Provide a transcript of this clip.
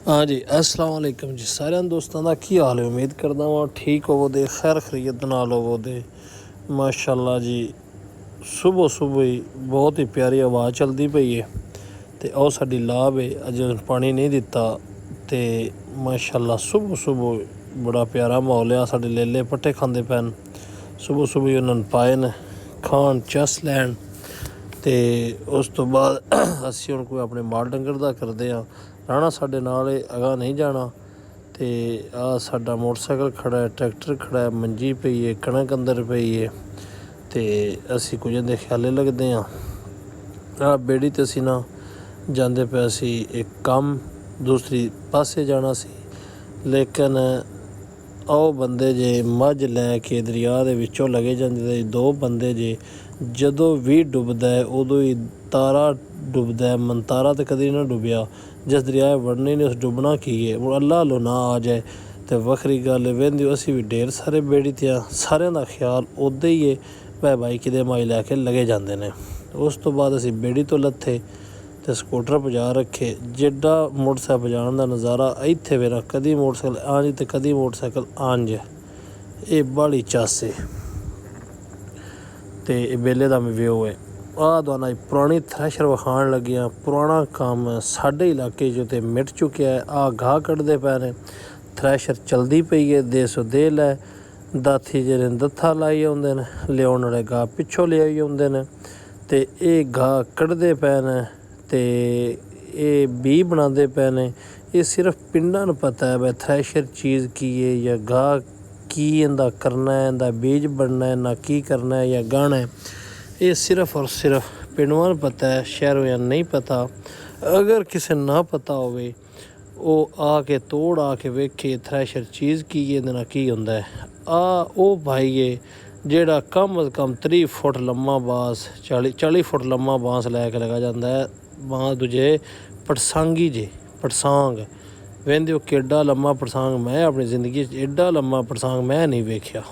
हाँ जी, अस्सलाम वालेकुम जी। सारे दोस्तों का की हाल है? उम्मीद करदा वां ठीक होवोगे, खैर खरीयत नाल होवोगे। माशाअल्लाह जी, सुबह सुबह ही बहुत ही प्यारी हवा चलती पई है ते ओह साडी लाभ है। अजे पानी नहीं दिता ते माशाअल्लाह सुबह सुबह बड़ा प्यारा माहौल है। साडे लेले पट्ठे खांदे पैन, सुबह सुबह ही उन्होंने पाए न खान चस लैन ते उस तो बाद असी हुण कोई अपने माल डंगर दा करदे आं। राणा साडे नाल है, अगां नहीं जाना। ते आ साडा मोटरसाइकिल खड़ा है, ट्रैक्टर खड़ा है, मंजी पई है, कणक अंदर पई है ते असी कुछ दे ख्याले लगदे आं। आ बेड़ी ते असी ना जांदे पे सी एक कम दूसरी पासे जाना सी, लेकिन आओ बंदे जे मझ लैके दरिया दे विचों लगे जांदे। दो बंदे जे जदों भी डुबदा है उदों ही तारा डुबदा है। मनतारा तो कदी ना डुबिया, जिस दरिया वड़ने नहीं उस डुबना की है। हूँ अल्लाह लो ना आ जाए तो वखरी गल वेंदे असी भी ढेर सारे बेड़ी ते सारिਆਂ ਦਾ ख्याल उदे ही है भाई भाई किदे माई लैके लगे जाते हैं। उस तो बाद असी बेड़ी तो लथे तो स्कूटर पजा रखे। जिड्डा मोटरसाइकिल पजाने का नज़ारा इत्थे मेरा कदी मोटरसाइकिल आंज तो कदी मोटरसाइकिल आंज, ये बाली चस है तो बेले का व्यू है। आ दोना पुरानी थ्रैशर विखाण लगे हैं। पुराना काम साढ़े इलाके जो तो मिट चुका है। आ घाह कटते पे ने, थ्रैशर चलती पई है, दे सौ दे लै दाथी जेह्ड़े दत्था लाई आउंदे न, लियाउण आह्ले घाह पिच्छों लेआई आउंदे न ते एह् घाह कटदे पे न ते एह् बीऽ बनांदे पे ने। एह् सिर्फ पिंडां नूं पता है भाई थ्रैशर चीज़ की है या घाह की इंदा करना है, इंदा बीज बनना है ना की करना है या गाहना है। ये सिर्फ और सिर्फ पिंडवां पता है, शहरों या नहीं पता। अगर किसी ना पता होवे वो आके तोड़ आके वेखे थ्रैशर चीज़ की है ना की होंदा है। ओ भाई है जेड़ा कम अज़ कम 30 फुट लम्मा बांस 40 फुट लम्मा बांस लैके लगा जाता है। बांस दूजे पटसांगी जे पटसांग वेंदे केड्डा लम्मा पटसांग मैं अपनी ज़िंदगी एड्डा लम्मा पटसांग मैं नहीं वेख्या।